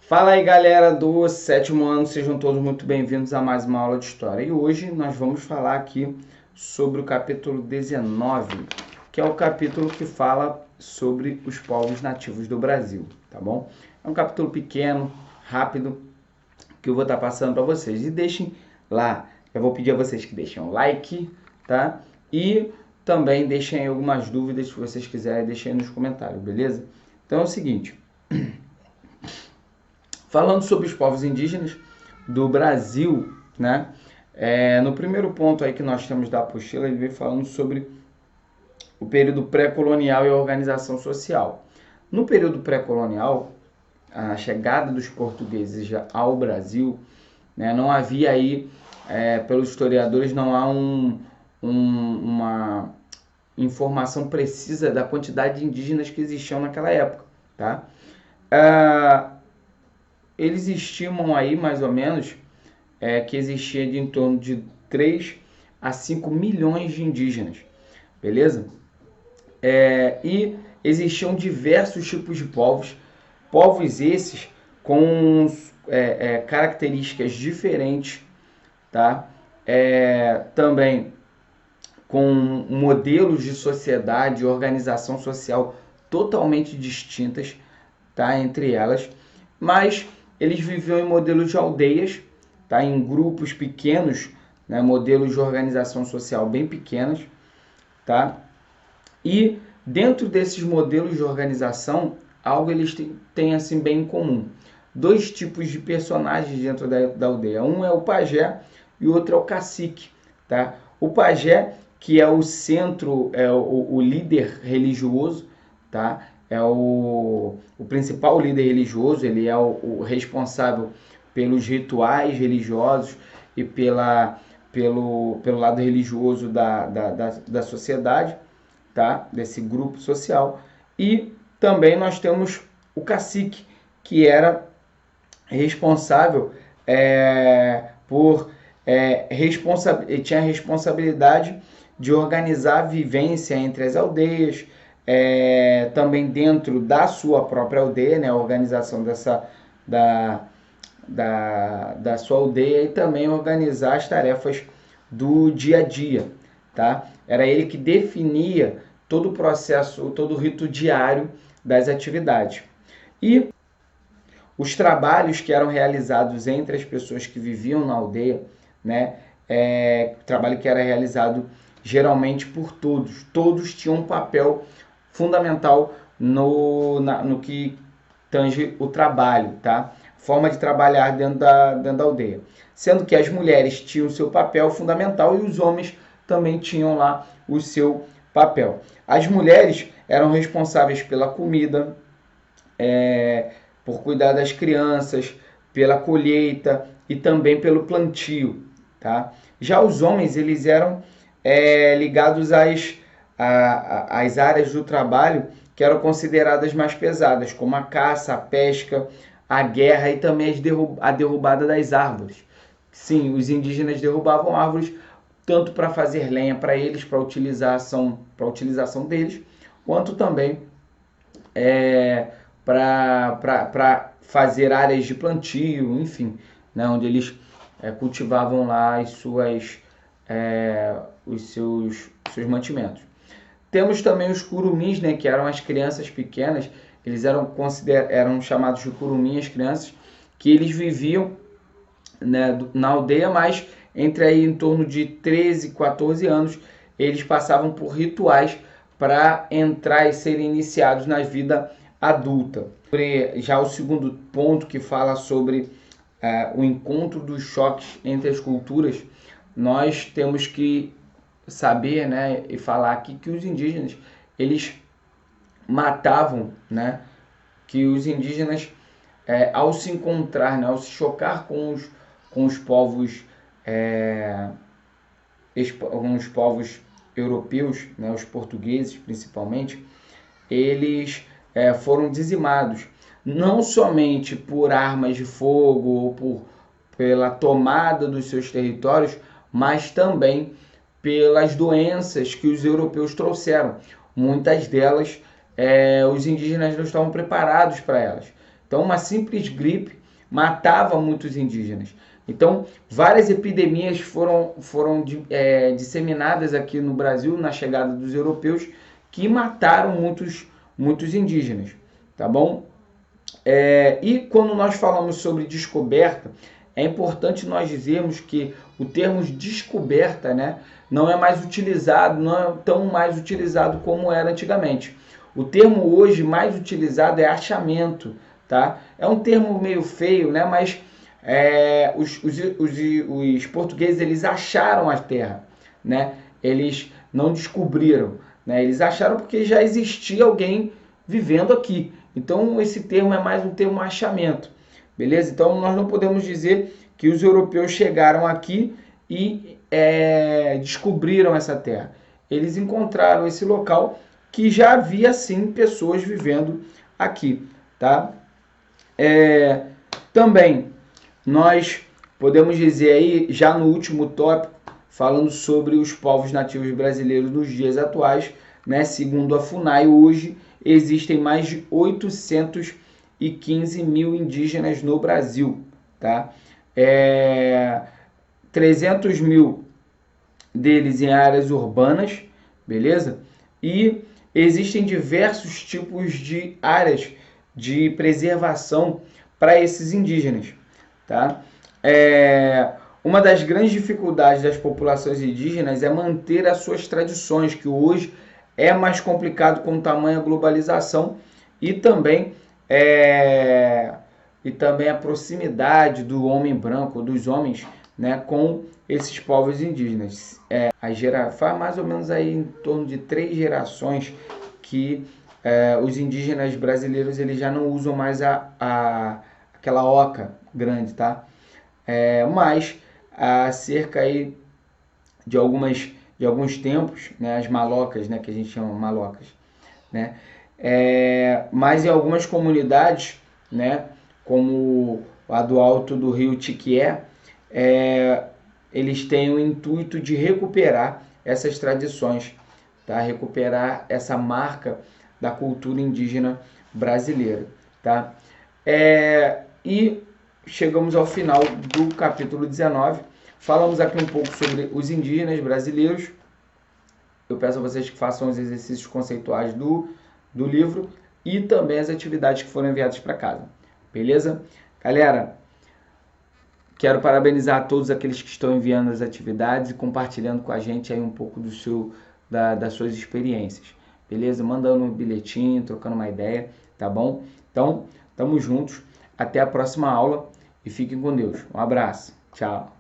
Fala aí, galera do sétimo ano, sejam todos muito bem-vindos a mais uma aula de história. E hoje nós vamos falar aqui sobre o capítulo 19, que é o capítulo que fala sobre os povos nativos do Brasil, tá bom? É um capítulo pequeno, rápido, que eu vou estar passando para vocês. E deixem lá, eu vou pedir a vocês que deixem um like, tá? E também deixem aí algumas dúvidas, se vocês quiserem, deixem aí nos comentários, beleza? Então é o seguinte... Falando sobre os povos indígenas do Brasil, né? No primeiro ponto aí que nós temos da apostila, ele vem falando sobre o período pré-colonial e a organização social. No período pré-colonial, a chegada dos portugueses ao Brasil, né, não havia aí, pelos historiadores, não há uma informação precisa da quantidade de indígenas que existiam naquela época, tá? Eles estimam aí, mais ou menos, que existia de em torno de 3 a 5 milhões de indígenas, beleza? E existiam diversos tipos de povos esses com características diferentes, tá? Também com modelos de sociedade e organização social totalmente distintas, tá? Entre elas, mas eles viviam em modelos de aldeias, tá? Em grupos pequenos, né? Modelos de organização social bem pequenos, tá? E dentro desses modelos de organização, algo eles têm assim bem em comum. Dois tipos de personagens dentro da aldeia. Um é o pajé e o outro é o cacique, tá? O pajé, que é o centro, é o líder religioso, tá? É o principal líder religioso, ele é o responsável pelos rituais religiosos e pelo lado religioso da sociedade, tá? Desse grupo social. E também nós temos o cacique, que era responsável tinha a responsabilidade de organizar a vivência entre as aldeias, também dentro da sua própria aldeia, né, a organização da sua aldeia e também organizar as tarefas do dia a dia, tá? Era ele que definia todo o processo, todo o rito diário das atividades. E os trabalhos que eram realizados entre as pessoas que viviam na aldeia, né, trabalho que era realizado geralmente por todos tinham um papel fundamental no que tange o trabalho, tá? Forma de trabalhar dentro da aldeia. Sendo que as mulheres tinham o seu papel fundamental e os homens também tinham lá o seu papel. As mulheres eram responsáveis pela comida, por cuidar das crianças, pela colheita e também pelo plantio, tá? Já os homens, eles eram ligados às áreas do trabalho que eram consideradas mais pesadas, como a caça, a pesca, a guerra e também a derrubada das árvores. Sim, os indígenas derrubavam árvores tanto para fazer lenha para eles, para utilização deles, quanto também para fazer áreas de plantio, enfim, né, onde eles cultivavam lá os seus mantimentos. Temos também os curumins, né, que eram as crianças pequenas, eles eram chamados de curumins, as crianças, que eles viviam, né, na aldeia, mas entre aí em torno de 13 e 14 anos, eles passavam por rituais para entrar e serem iniciados na vida adulta. Já o segundo ponto, que fala sobre o encontro dos choques entre as culturas, nós temos que saber, né, e falar aqui que os indígenas, eles matavam, né, que os indígenas, ao se encontrar, né, ao se chocar com os povos europeus, né, os portugueses principalmente, eles foram dizimados, não somente por armas de fogo ou pela tomada dos seus territórios, mas também pelas doenças que os europeus trouxeram. Muitas delas, os indígenas não estavam preparados para elas. Então, uma simples gripe matava muitos indígenas. Então, várias epidemias foram disseminadas aqui no Brasil na chegada dos europeus, que mataram muitos indígenas, tá bom? E quando nós falamos sobre descoberta, é importante nós dizermos que o termo descoberta, né, não é mais utilizado, não é tão mais utilizado como era antigamente. O termo hoje mais utilizado é achamento, tá? É um termo meio feio, né, mas os portugueses, eles acharam a terra, né? Eles não descobriram, né? Eles acharam porque já existia alguém vivendo aqui. Então esse termo é mais um termo achamento, beleza? Então nós não podemos dizer que os europeus chegaram aqui e descobriram essa terra. Eles encontraram esse local que já havia sim pessoas vivendo aqui, tá? Também nós podemos dizer aí, já no último tópico, falando sobre os povos nativos brasileiros nos dias atuais, né? Segundo a FUNAI, hoje existem mais de 815 mil indígenas no Brasil, tá? 300 mil deles em áreas urbanas, beleza? E existem diversos tipos de áreas de preservação para esses indígenas, tá? Uma das grandes dificuldades das populações indígenas é manter as suas tradições, que hoje é mais complicado com tamanha globalização e também a proximidade do homem branco, dos homens, né, com esses povos indígenas. Faz mais ou menos aí em torno de 3 gerações que os indígenas brasileiros, eles já não usam mais aquela oca grande, tá? Mas há cerca aí de alguns tempos, né, as malocas, né, que a gente chama malocas, né? Mas em algumas comunidades, né, como a do alto do rio Tiquié, eles têm o intuito de recuperar essas tradições, tá? Recuperar essa marca da cultura indígena brasileira, tá? E chegamos ao final do capítulo 19. Falamos aqui um pouco sobre os indígenas brasileiros. Eu peço a vocês que façam os exercícios conceituais do livro e também as atividades que foram enviadas para casa. Beleza? Galera, quero parabenizar a todos aqueles que estão enviando as atividades e compartilhando com a gente aí um pouco das suas experiências. Beleza? Mandando um bilhetinho, trocando uma ideia, tá bom? Então, tamo juntos. Até a próxima aula e fiquem com Deus. Um abraço. Tchau.